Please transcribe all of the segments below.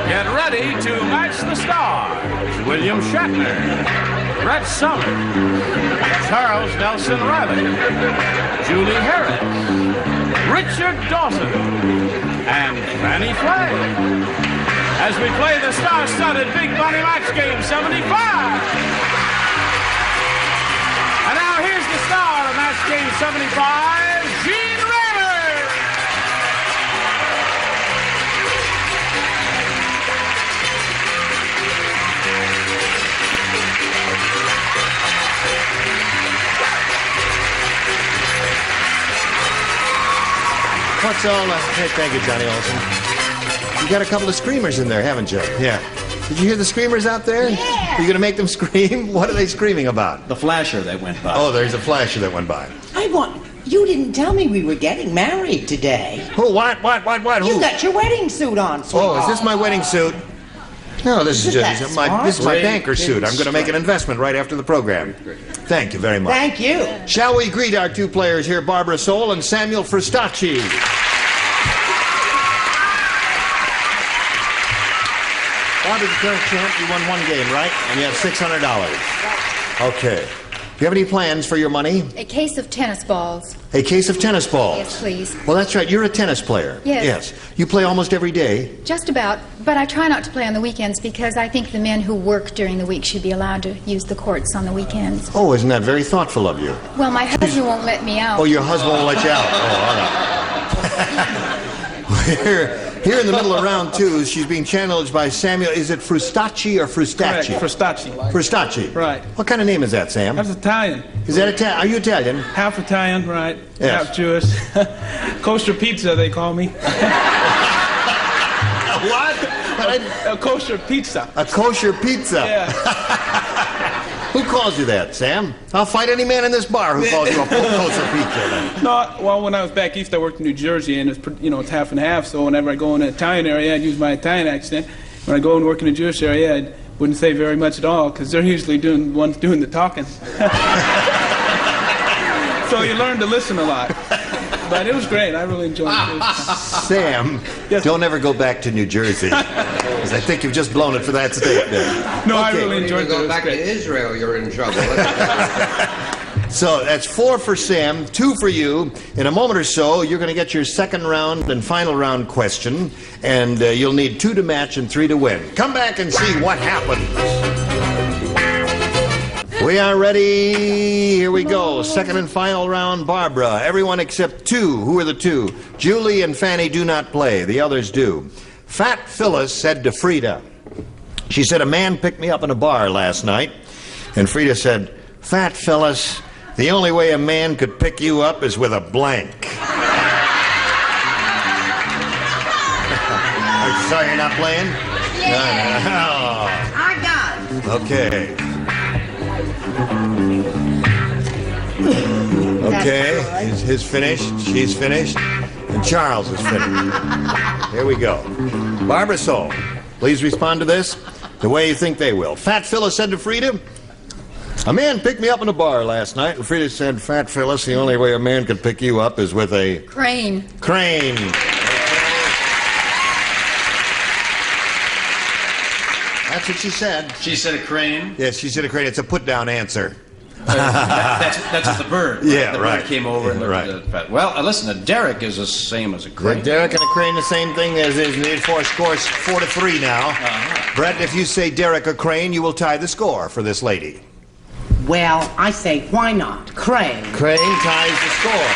Get ready to match the stars. William Shatner, Brett Summers, Charles Nelson Reilly, Julie Harris, Richard Dawson, and Fannie Flagg. As we play the star-studded Big Money Match Game 75. And now here's the star of Match Game 75, Gene Reilly. What's all hey, thank you, Johnny Olson. You got a couple of screamers in there, haven't you? Yeah. Did you hear the screamers out there? Yeah. Are you going to make them scream? What are they screaming about? The flasher that went by. Oh, there's a flasher that went by. You didn't tell me we were getting married today. Who? What? Who? You got your wedding suit on, sweetheart. Oh, is this my wedding suit? No, this is my banker suit. I'm going to make an investment right after the program. Thank you very much. Thank you. Shall we greet our two players here, Barbara Soule and Samuel Fristacci? Barbara, the current champ, you won one game, right? And you have $600. Okay. Do you have any plans for your money? A case of tennis balls. A case of tennis balls? Yes, please. Well, that's right. You're a tennis player. Yes. You play almost every day? Just about, but I try not to play on the weekends because I think the men who work during the week should be allowed to use the courts on the weekends. Oh, isn't that very thoughtful of you? Well, my husband won't let me out. Oh, your husband won't let you out? Oh, all right. Here in the middle of round two, she's being challenged by Samuel. Is it Fristacci or Fristacci? Correct, Fristacci. Fristacci. Right. What kind of name is that, Sam? That's Italian. Is that Italian? Are you Italian? Half Italian, right? Yes. Half Jewish. Kosher pizza, they call me. What? A kosher pizza. A kosher pizza? Yeah. Who calls you that, Sam? I'll fight any man in this bar who calls you a kosher pizza. No, well, when I was back east, I worked in New Jersey, and it's half and half. So whenever I go in the Italian area, I'd use my Italian accent. When I go and work in the Jewish area, I wouldn't say very much at all because they're usually the ones doing the talking. So you learn to listen a lot. But it was great. I really enjoyed it. Sam, Yes. don't ever go back to New Jersey. Because I think you've just blown it for that state there. No, I Okay. really enjoyed it. Go It was back great. to Israel, you're in trouble. So that's 4 for Sam, 2 for you. In a moment or so, you're going to get your second round and final round question. And you'll need 2 to match and 3 to win. Come back and see what happens. We are ready. Here we go. Second and final round, Barbara. Everyone except 2. Who are the 2? Julie and Fannie do not play. The others do. Fat Phyllis said to Frida, she said, a man picked me up in a bar last night. And Frida said, Fat Phyllis, the only way a man could pick you up is with a blank. Sorry you're not playing? Yeah. No. I got it. Okay. Okay, his finished, she's finished, and Charles is finished. Here we go. Barbara Soule, please respond to this the way you think they will. Fat Phyllis said to Frida, a man picked me up in a bar last night, and Frida said, Fat Phyllis, the only way a man could pick you up is with a... Crane. Crane. That's what she said. She said a crane. Yes, she said a crane. It's a put-down answer. That's just the bird. Yeah, the right. bird came over and Right. Well, listen, a derrick is the same as a crane. Derek and a crane, the same thing as is need for scores 4-3 now. Brett, if you say Derek or crane, you will tie the score for this lady. Well, I say, why not? Crane. Crane ties the score.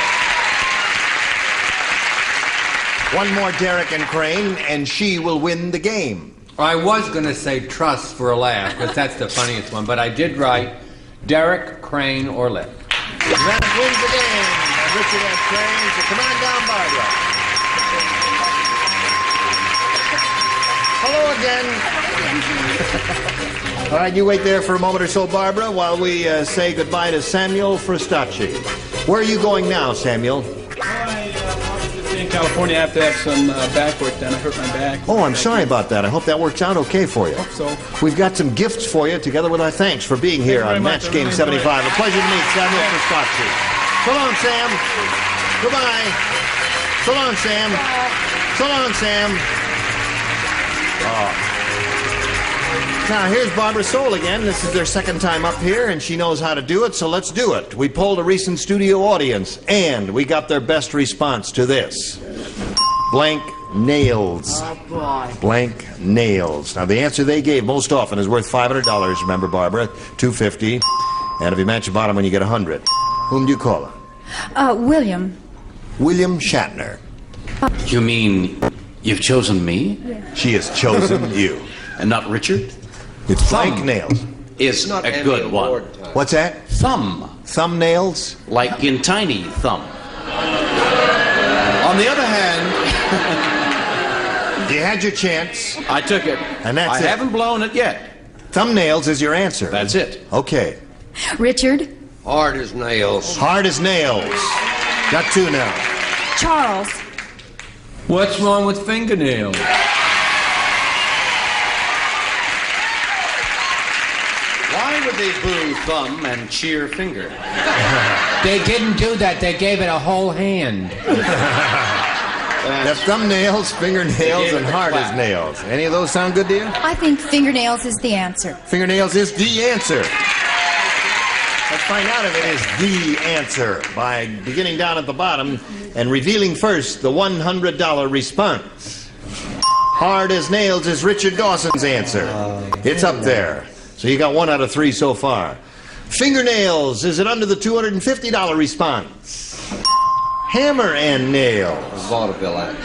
One more Derek and crane, and she will win the game. I was going to say trust for a laugh, because that's the funniest one, but I did write Derek, Crane, or Lip. That wins the game. And Richard has crane, so come on down, Barbara. Hello again. All right, you wait there for a moment or so, Barbara, while we say goodbye to Samuel Fristacci. Where are you going now, Samuel? In California, I have to have some back work done. I hurt my back. Oh, I'm sorry about that. I hope that works out okay for you. Hope so. We've got some gifts for you, together with our thanks for being here on Thank Match you very much. I Game really 75. enjoyed it. A pleasure to meet Samuel Fristacci. So long, Sam. Goodbye. So long, Sam. So long, Sam. Oh. Now, here's Barbara Soule again. This is their second time up here, and she knows how to do it, so let's do it. We polled a recent studio audience, and we got their best response to this. Blank nails. Oh, boy. Blank nails. Now, the answer they gave most often is worth $500, remember, Barbara? $250. And if you match the bottom one, you get $100. Whom do you call her? William. William Shatner. You mean you've chosen me She has chosen you. and not Richard? It's blank nails. Is a good one. What's that? Thumb, Thumbnails? like in tiny thumb. On the other hand, You had your chance. I took it. And that's I it. haven't blown it yet. Thumbnails is your answer. That's it. Okay. Richard. Hard as nails. Hard as nails. Got two now. Charles. What's wrong with fingernails? Why would they boo thumb and cheer finger? They didn't do that. They gave it a whole hand. Got thumbnails, fingernails, and hard as nails. Any of those sound good to you? I think fingernails is the answer. Fingernails is the answer. Let's find out if it is the answer by beginning down at the bottom and revealing first the $100 response. Hard as nails is Richard Dawson's answer. It's up there. So you got 1 out of 3 so far. Fingernails, is it under the $250 response? Hammer and nails. Vaudeville act.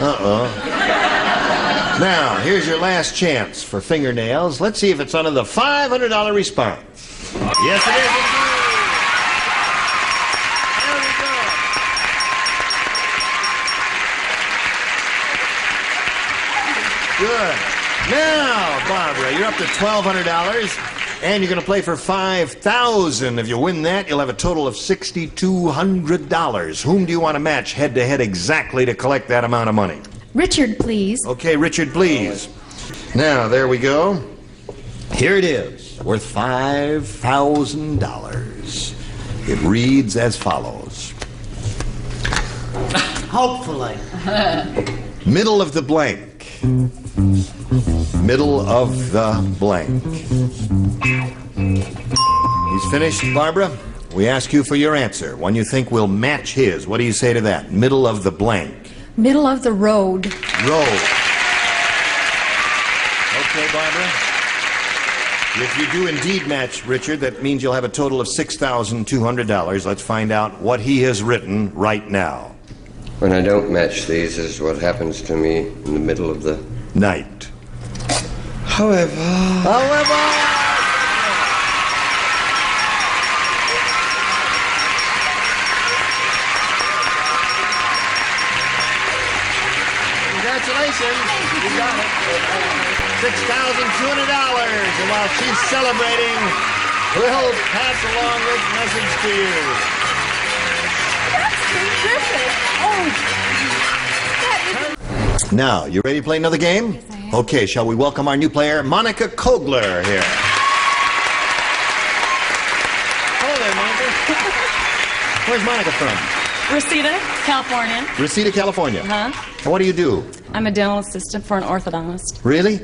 Now, here's your last chance for fingernails. Let's see if it's under the $500 response. Yes, it is. There we go. Good. Now, Barbara, you're up to $1,200, and you're going to play for $5,000. If you win that, you'll have a total of $6,200. Whom do you want to match head-to-head exactly to collect that amount of money? Richard, please. Okay, Richard, please. Now, there we go. Here it is, worth $5,000. It reads as follows. Hopefully. Middle of the blank. Middle of the blank. He's finished, Barbara. We ask you for your answer. One you think will match his. What do you say to that? Middle of the blank. Middle of the road. Road. Okay, Barbara. If you do indeed match Richard, that means you'll have a total of $6,200. Let's find out what he has written right now. When I don't match these is what happens to me in the middle of the Night. However, congratulations. You got it. $6,200. And while she's celebrating, we'll pass along this message to you. Now, you ready to play another game? Yes, I am. Okay, shall we welcome our new player, Monica Kogler, here. Hello there, Monica. Where's Monica from? Reseda, California. Reseda, California. Huh? And what do you do? I'm a dental assistant for an orthodontist. Really?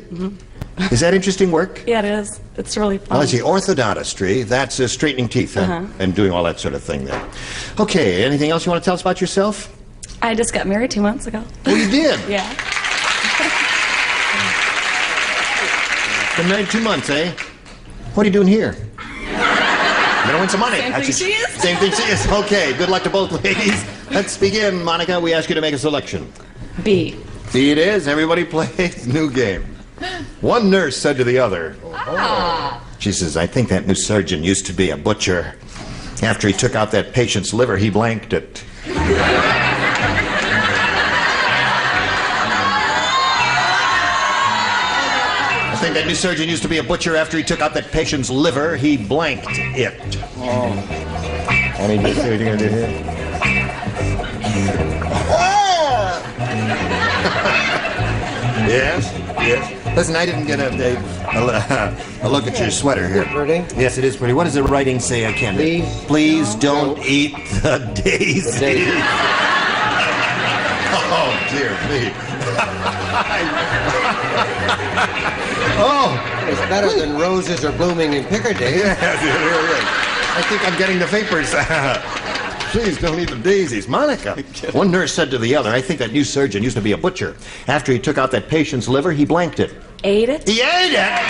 Is that interesting work? Yeah, it is. It's really fun. Well, let's see, orthodontistry, that's straightening teeth and doing all that sort of thing there. Okay, anything else you want to tell us about yourself? I just got married 2 months ago. Oh, you did? Yeah. Been married 2 months, eh? What are you doing here? You're gonna win some money. Same thing she is. Same thing she is. Okay, good luck to both ladies. Let's begin, Monica. We ask you to make a selection. B. See, it is. Everybody plays. New game. One nurse said to the other, she says, I think that new surgeon used to be a butcher. After he took out that patient's liver, he blanked it. I think that new surgeon used to be a butcher. After he took out that patient's liver, he blanked it. Oh. Honey, just see what you're going to do here. Yes, yes. Listen, I didn't get a look at your sweater here. pretty? Yes, it is pretty. What does the writing say, Ken? Please don't eat the daisy. Oh, dear me. Oh, It's better than roses are blooming in Piccadilly. Yeah, it really is. I think I'm getting the vapors. Please don't eat the daisies. Monica. One nurse said to the other, I think that new surgeon used to be a butcher. After he took out that patient's liver, he blanked it. Ate it? He ate it?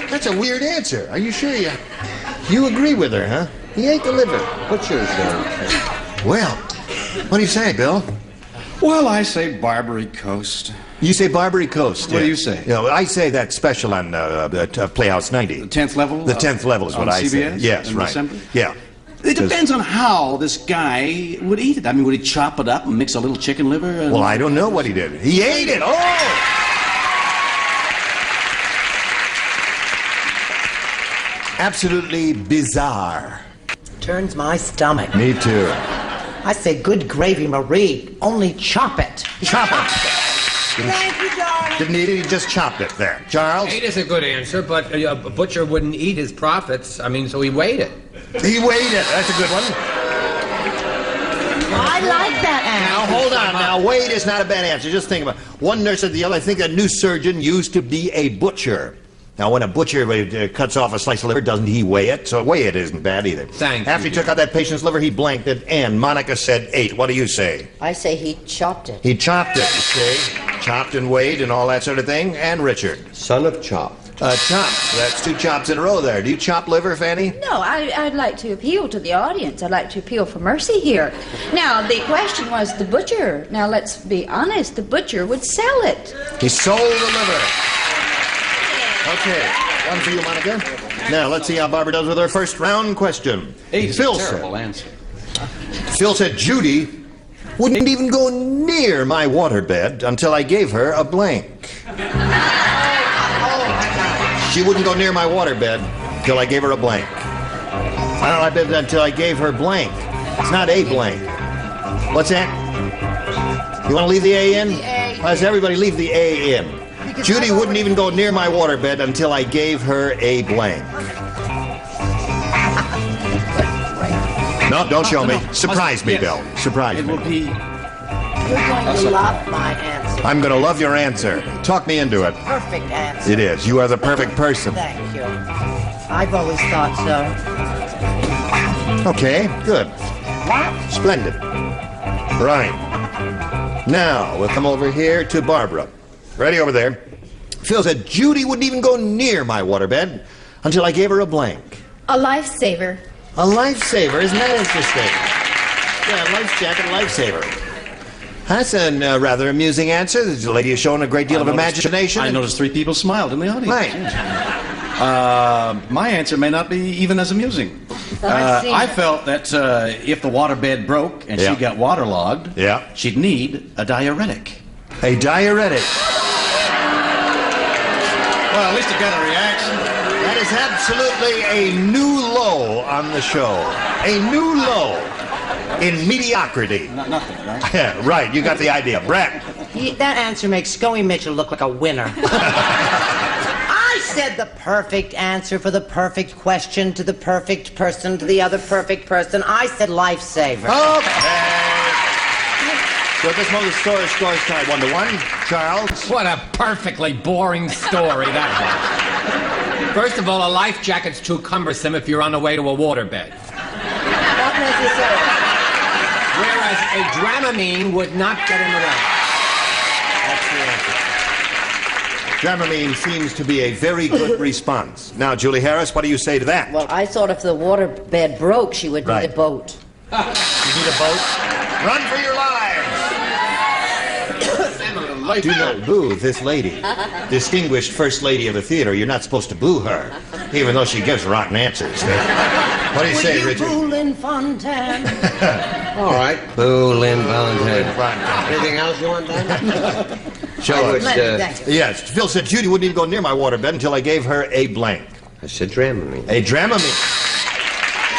That's a weird answer. Are you sure you agree with her, huh? He ate the liver. Butchers don't. Well, what do you say, Bill? Well, I say Barbary Coast. You say Barbary Coast. What do you say? You know, I say that special on Playhouse 90. The 10th level? The 10th level is what on I say. CBS Yes, in right. December? Yeah. It depends on how this guy would eat it. I mean, would he chop it up and mix a little chicken liver? And... Well, I don't know what he did. He ate it. Oh! Absolutely bizarre. Turns my stomach. Me too. I say, good gravy, Marie. Only chop it. Chop it. Thank you, darling. Didn't eat it, he just chopped it there. Charles? Ate is a good answer, but a butcher wouldn't eat his profits. I mean, so he weighed it. He weighed it. That's a good one. I like that Now, answer. hold on. Now, weighed is not a bad answer. Just think about it. One nurse said the other, I think a new surgeon used to be a butcher. Now, when a butcher cuts off a slice of liver, doesn't he weigh it? So weigh it isn't bad either. Thank you. After he took out that patient's liver, he blanked it, and Monica said 8. What do you say? I say he chopped it. He chopped it, you see? Chopped and weighed and all that sort of thing. And Richard? Son of Chop. Chopped. That's 2 chops in a row there. Do you chop liver, Fannie? No, I'd like to appeal to the audience. I'd like to appeal for mercy here. Now, the question was the butcher. Now, let's be honest. The butcher would sell it. He sold the liver. Okay. One for you, Monica. Now, let's see how Barbara does with her first round question. He's Phil a terrible said, answer. Phil said, Judy wouldn't even go near my waterbed until I gave her a blank. She wouldn't go near my waterbed until I gave her a blank. I don't know until I gave her blank. It's not a blank. What's that? You want to leave the A in? Let's everybody leave the A in. Judy wouldn't even go near my waterbed until I gave her a blank. No, don't show me. Surprise me, Yes. Bill. Surprise It me. will be... You're going to love my answer. I'm going to love your answer. Talk me into it. Perfect answer. It is. You are the perfect person. Thank you. I've always thought so. Okay, good. What? Splendid. Right. Now, we'll come over here to Barbara. Ready over there. Phil said Judy wouldn't even go near my waterbed until I gave her a blank. A lifesaver. A lifesaver, isn't that interesting? Yeah, life jacket, lifesaver. That's a rather amusing answer. This lady has shown a great deal of imagination. I noticed 3 people smiled in the audience. Right. My answer may not be even as amusing. I felt that if the waterbed broke and Yeah. she got waterlogged, Yeah. she'd need a diuretic. A diuretic. Well, at least it got a reaction. That is absolutely a new low on the show. A new low in mediocrity. Nothing, right? Yeah, right, you got the idea. Brett. That answer makes Scoey Mitchell look like a winner. I said the perfect answer for the perfect question to the perfect person to the other perfect person. I said lifesaver. Okay. So at this moment, the score's tied 1-1. Charles. What a perfectly boring story that was. First of all, a life jacket's too cumbersome if you're on the way to a waterbed. Not necessarily. Whereas a Dramamine would not get in the way. Dramamine seems to be a very good response. Now, Julie Harris, what do you say to that? Well, I thought if the waterbed broke, she would need Right. a boat. You need a boat? Run for your lives! Do not boo this lady. Distinguished first lady of the theater. You're not supposed to boo her, even though she gives rotten answers. What do you say, Richard? Boo Lynn Fontaine. All right. Boo, Lynn Valentine. Anything else you want done? Show us. Thanks. Yes, Phil said Judy wouldn't even go near my waterbed until I gave her a blank. I said Dramamine. A Dramamine.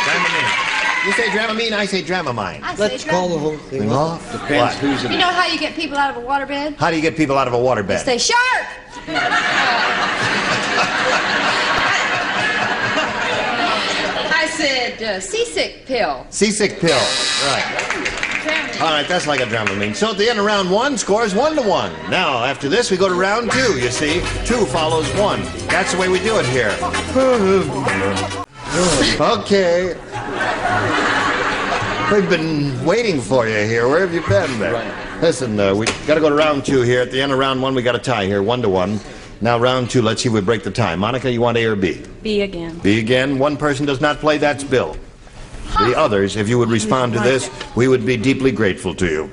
Dramamine. You say Dramamine, I say Dramamine. I Let's call the whole thing off. Depends who's in You it. know how you get people out of a waterbed? How do you get people out of a waterbed? Say, shark! I said seasick pill. Seasick pill. Right. Dramamine. All right, that's like a Dramamine. So at the end of round 1, scores 1-1. Now, after this, we go to round 2, you see. 2 follows 1. That's the way we do it here. Okay. We've been waiting for you here. Where have you been there? Right. Listen, we got to go to round 2 here. At the end of round 1, we got a tie here, 1-1. Now, round 2, let's see if we break the tie. Monica, you want A or B? B again. B again. One person does not play, that's Bill. The others, if you would respond to this, we would be deeply grateful to you.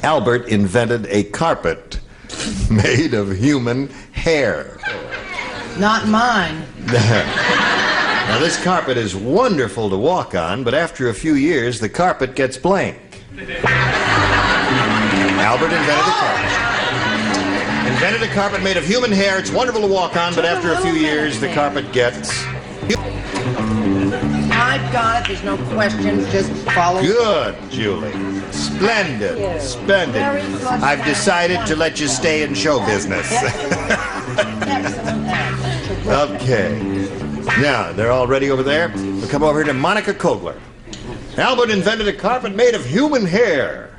Albert invented a carpet made of human hair. Not mine. Now, this carpet is wonderful to walk on, but after a few years, the carpet gets blank. Albert invented a carpet. Invented a carpet made of human hair. It's wonderful to walk on, but after a few years, the carpet gets... I've got it. There's no questions. Just follow. Good, Julie. Splendid. Splendid. I've decided to let you stay in show business. Okay. Now, they're all ready over there. We'll come over here to Monica Kogler. Albert invented a carpet made of human hair.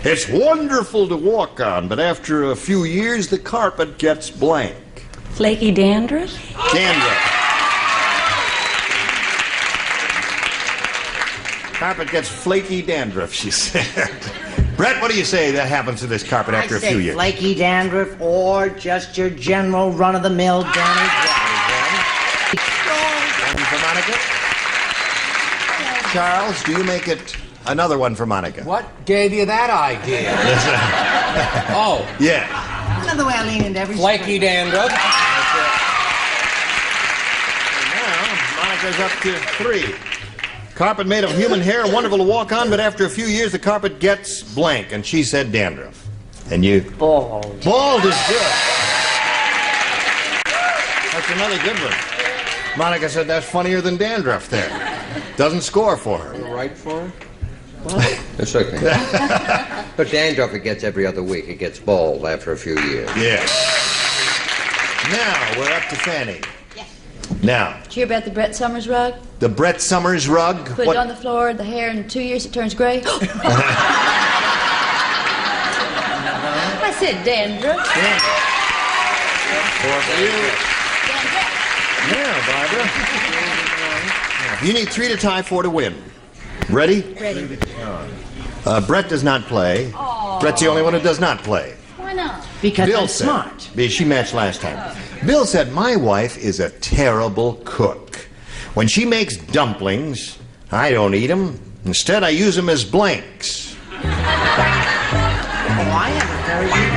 It's wonderful to walk on, but after a few years, the carpet gets blank. Flaky dandruff? Dandruff. Carpet gets flaky dandruff, she said. Brett, what do you say that happens to this carpet after a few years? Flaky dandruff or just your general run-of-the-mill damage. One for Monica. Charles, do you make it another one for Monica? What gave you that idea? Oh. Yeah. Another way I lean into every Flaky dandruff. Now, Monica's up to 3. Carpet made of human hair, wonderful to walk on, but after a few years, the carpet gets blank. And she said dandruff. And you? Bald. Bald is good. That's another good one. Monica said that's funnier than dandruff there. Doesn't score for her. Right for her? It's okay. But dandruff, it gets every other week. It gets bald after a few years. Yeah. Now, we're up to Fannie. Now. Did you hear about the Brett Summers rug? The Brett Summers rug? Put it on the floor, the hair, in 2 years it turns gray. I said dandruff. For you. Yeah, Barbara. You need 3 to tie, 4 to win. Ready? Ready. Brett does not play. Aww. Brett's the only one who does not play. Why not? Because Bill I'm said, smart. She matched last time. Bill said, my wife is a terrible cook. When she makes dumplings, I don't eat them. Instead, I use them as blanks. Oh, I have a very good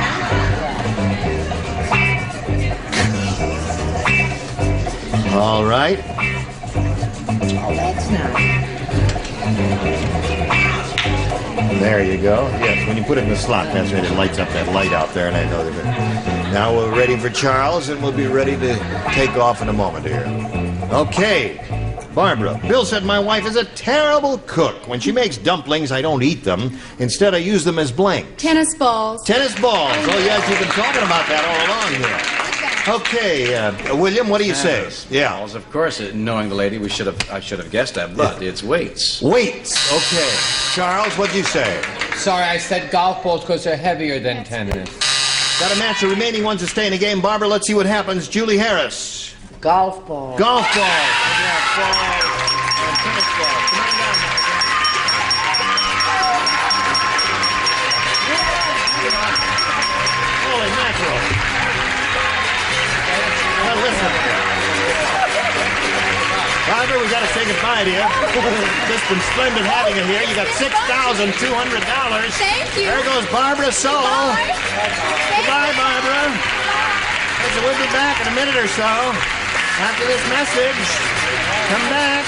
All right. Oh, that's nice. There you go. Yes, when you put it in the slot, that's right. It lights up that light out there, and I know that. Now we're ready for Charles, and we'll be ready to take off in a moment here. Okay. Barbara, Bill said my wife is a terrible cook. When she makes dumplings, I don't eat them. Instead, I use them as blanks. Tennis balls. Tennis balls. Oh, yes, you've been talking about that all along here. Okay, William, what do you say? Yeah. Balls, of course, knowing the lady, I should have guessed that, but it's weights. Weights. Okay. Charles, what'd you say? Sorry, I said golf balls because they're heavier than tennis. Got to match the remaining ones to stay in the game. Barbara, let's see what happens. Julie Harris. Golf ball. Golf ball. Yeah, ball and tennis ball. Come on down, holy mackerel. Now listen. Barbara, we got to say goodbye to you. It's been splendid having you here. You got $6,200. Thank you. There goes Barbara Solo. Goodbye, Barbara. So we'll be back in a minute or so. After this message, come back.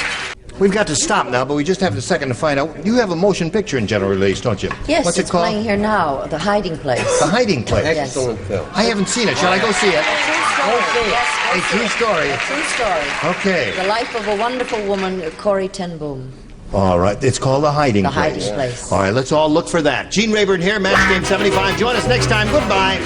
We've got to stop now, but we just have a second to find out. You have a motion picture in general release, don't you? Yes, What's it's it called? playing here now, The Hiding Place. The Hiding Place. Excellent film. I haven't seen it. Shall I go see it? A true story. A true story. Okay. The life of a wonderful woman, Corrie ten Boom. All right. It's called The Hiding Place. The Hiding Place. All right. Let's all look for that. Gene Rayburn here, Match Game 75. Join us next time. Goodbye.